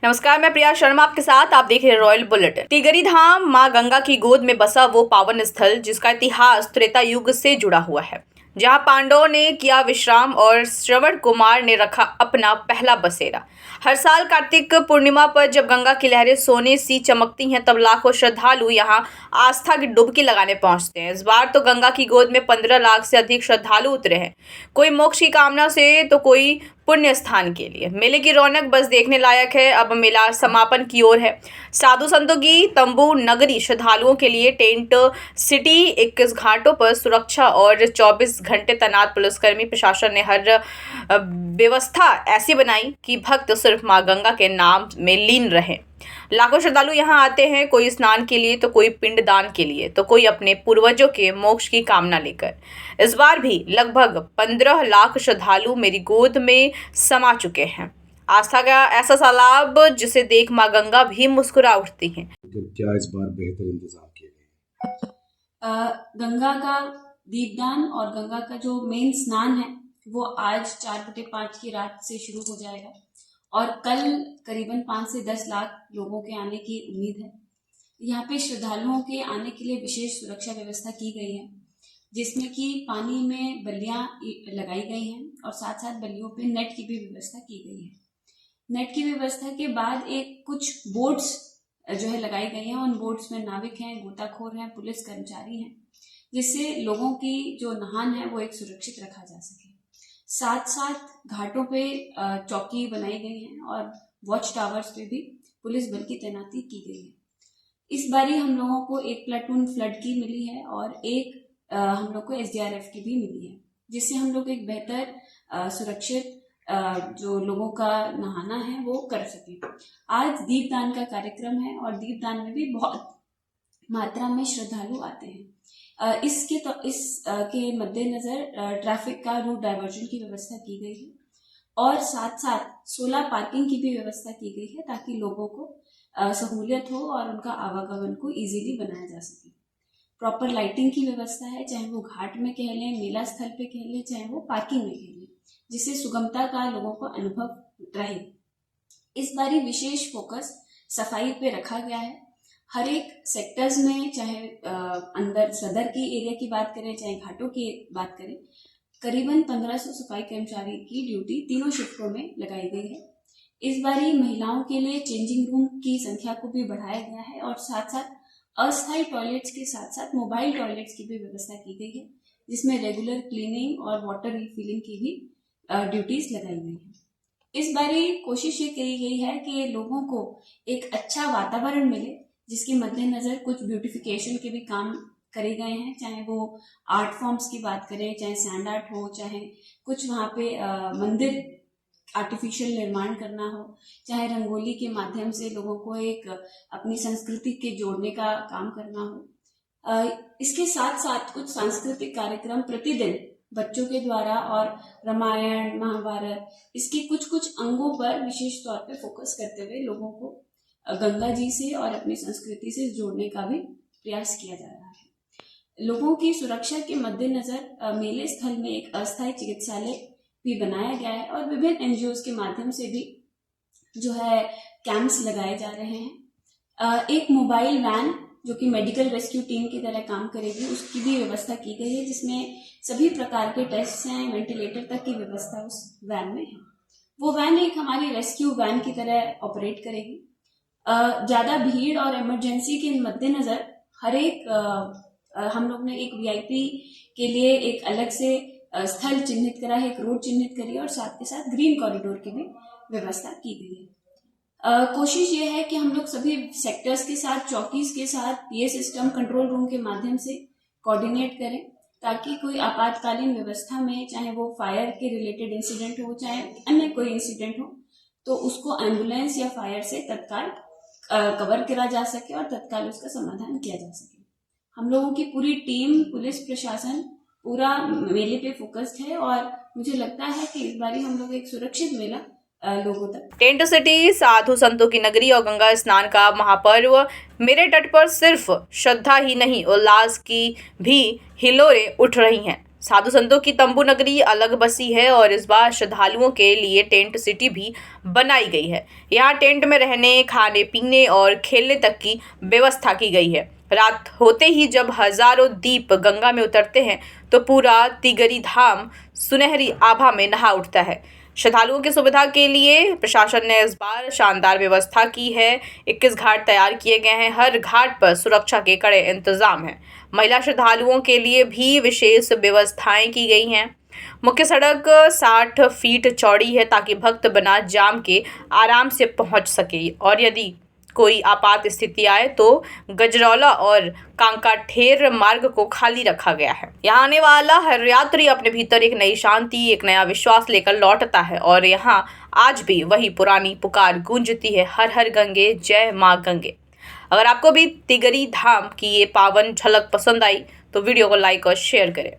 नमस्कार, मैं प्रिया शर्मा आपके साथ। आप देख रहे हैं रॉयल बुलेटिन। तिगरी धाम मां गंगा की गोद में बसा वो पावन स्थल जिसका इतिहास त्रेता युग से जुड़ा हुआ है, जहां पांडवों ने किया विश्राम और श्रवण कुमार ने रखा अपना पहला बसेरा। हर साल कार्तिक पूर्णिमा पर जब गंगा की लहरें सोने सी चमकती हैं, तब लाखों श्रद्धालु यहां आस्था की डुबकी लगाने पहुंचते हैं। इस बार तो गंगा की गोद में 15 लाख से अधिक श्रद्धालु उतरे हैं, कोई मोक्ष की कामना से तो कोई पुण्य स्थान के लिए। मेले की रौनक बस देखने लायक है। अब मेला समापन की ओर है। साधु संतों की तंबू नगरी श्रद्धालुओं के लिए टेंट सिटी 21 घाटों पर सुरक्षा और 24 घंटे तैनात पुलिसकर्मी प्रशासन ने हर व्यवस्था ऐसी बनाई कि भक्त सिर्फ मां गंगा के नाम में लीन रहे। लाखों श्रद्धालु यहाँ आते हैं, कोई स्नान के लिए तो कोई पिंडदान के लिए तो कोई अपने पूर्वजों के मोक्ष की कामना लेकर। इस बार भी लगभग 15 लाख श्रद्धालु मेरी गोद में समा चुके हैं। आस्था का ऐसा सैलाब जिसे देख मां गंगा भी मुस्कुरा उठती हैं। क्या इस बार बेहतर इंतजाम किए गए? गंगा का दीपदान और गंगा का जो मेन स्नान है वो आज 4/5 की रात से शुरू हो जाएगा और कल करीबन 5 से 10 लाख लोगों के आने की उम्मीद है। यहाँ पे श्रद्धालुओं के आने के लिए विशेष सुरक्षा व्यवस्था की गई है, जिसमें कि पानी में बल्लियां लगाई गई हैं और साथ साथ बल्लियों पे नेट की भी व्यवस्था की गई है। नेट की व्यवस्था के बाद कुछ बोट्स जो है लगाई गई हैं। उन बोट्स में नाविक हैं, गोताखोर हैं, पुलिस कर्मचारी हैं, जिससे लोगों की जो नहान है वो एक सुरक्षित रखा जा सके। साथ साथ घाटों पे चौकी बनाई गई है और वॉच टावर्स पे भी पुलिस बल की तैनाती की गई है। इस बारी हम लोगों को एक प्लाटून फ्लड की मिली है और एक हम लोग को SDRF की भी मिली है, जिससे हम लोग एक बेहतर सुरक्षित जो लोगों का नहाना है वो कर सके। आज दीपदान का कार्यक्रम है और दीपदान में भी बहुत मात्रा में श्रद्धालु आते हैं। इसके मद्देनजर ट्रैफिक का रूट डाइवर्जन की व्यवस्था की गई है और साथ साथ 16 पार्किंग की भी व्यवस्था की गई है, ताकि लोगों को सहूलियत हो और उनका आवागमन को इजीली बनाया जा सके। प्रॉपर लाइटिंग की व्यवस्था है, चाहे वो घाट में कह लें, मेला स्थल पे कह लें, चाहे वो पार्किंग में कह लें, जिससे सुगमता का लोगों को अनुभव रहे। इस बारी विशेष फोकस सफाई पे रखा गया है। हर एक सेक्टर्स में, चाहे अंदर सदर की एरिया की बात करें, चाहे घाटों की बात करें, करीबन 1500 सफाई कर्मचारी की ड्यूटी तीनों शिफ्टों में लगाई गई है। इस बारी महिलाओं के लिए चेंजिंग रूम की संख्या को भी बढ़ाया गया है और साथ साथ अस्थायी टॉयलेट्स के साथ साथ मोबाइल टॉयलेट्स की भी व्यवस्था की गई है, जिसमें रेगुलर क्लीनिंग और वाटर रिफिलिंग की भी ड्यूटीज लगाई गई है। इस बारी कोशिश ये की गई है कि लोगों को एक अच्छा वातावरण मिले, जिसके मद्देनजर कुछ ब्यूटिफिकेशन के भी काम करे गए हैं, चाहे वो आर्ट फॉर्म्स की बात करें, चाहे सैंड आर्ट हो, चाहे कुछ वहाँ पे मंदिर आर्टिफिशियल निर्माण करना हो, चाहे रंगोली के माध्यम से लोगों को एक अपनी संस्कृति के जोड़ने का काम करना हो। इसके साथ साथ कुछ सांस्कृतिक कार्यक्रम प्रतिदिन बच्चों के द्वारा और रामायण, महाभारत, इसके कुछ अंगों पर विशेष तौर पे फोकस करते हुए लोगों को गंगा जी से और अपनी संस्कृति से जोड़ने का भी प्रयास किया जा रहा है। लोगों की सुरक्षा के मद्देनजर मेले स्थल में एक अस्थायी चिकित्सालय भी बनाया गया है और विभिन्न NGOs के माध्यम से भी जो है कैंप्स लगाए जा रहे हैं। एक मोबाइल वैन जो कि मेडिकल रेस्क्यू टीम की तरह काम करेगी, उसकी भी व्यवस्था की गई है, जिसमें सभी प्रकार के टेस्ट हैं, वेंटिलेटर तक की व्यवस्था उस वैन में है। वो वैन एक हमारी रेस्क्यू वैन की तरह ऑपरेट करेगी। ज्यादा भीड़ और इमरजेंसी के मद्देनजर हर एक हम लोग ने एक VIP के लिए एक अलग से स्थल चिन्हित करा है, एक रोड चिन्हित करी है और साथ के साथ ग्रीन कॉरिडोर की भी व्यवस्था की गई है। कोशिश ये है कि हम लोग सभी सेक्टर्स के साथ, चौकीज के साथ ये सिस्टम कंट्रोल रूम के माध्यम से कोऑर्डिनेट करें, ताकि कोई आपातकालीन व्यवस्था में, चाहे वो फायर के रिलेटेड इंसिडेंट हो, चाहे अन्य कोई इंसिडेंट हो, तो उसको एम्बुलेंस या फायर से तत्काल कवर करा जा सके और तत्काल उसका समाधान किया जा सके। हम लोगों की पूरी टीम, पुलिस प्रशासन पूरा मेले पे फोकस्ड है और मुझे लगता है कि इस बारी हम लोग एक सुरक्षित मेला लोगों तक। टेंट सिटी साधु संतों की नगरी और गंगा स्नान का महापर्व मेरे तट पर सिर्फ श्रद्धा ही नहीं, उल्लास की भी हिलोरें उठ रही हैं। साधु संतों की तंबू नगरी अलग बसी है और इस बार श्रद्धालुओं के लिए टेंट सिटी भी बनाई गई है। यहाँ टेंट में रहने, खाने पीने और खेलने तक की व्यवस्था की गई है। रात होते ही जब हजारों दीप गंगा में उतरते हैं तो पूरा तिगरी धाम सुनहरी आभा में नहा उठता है। श्रद्धालुओं की सुविधा के लिए प्रशासन ने इस बार शानदार व्यवस्था की है। 21 घाट तैयार किए गए हैं। हर घाट पर सुरक्षा के कड़े इंतजाम हैं। महिला श्रद्धालुओं के लिए भी विशेष व्यवस्थाएं की गई हैं। मुख्य सड़क 60 फीट चौड़ी है ताकि भक्त बिना जाम के आराम से पहुंच सके और यदि कोई आपात स्थिति आए तो गजरौला और कांकाठेर मार्ग को खाली रखा गया है। यहाँ आने वाला हर यात्री अपने भीतर एक नई शांति, एक नया विश्वास लेकर लौटता है और यहाँ आज भी वही पुरानी पुकार गूंजती है, हर हर गंगे, जय माँ गंगे। अगर आपको भी तिगरी धाम की ये पावन झलक पसंद आई तो वीडियो को लाइक और शेयर करें।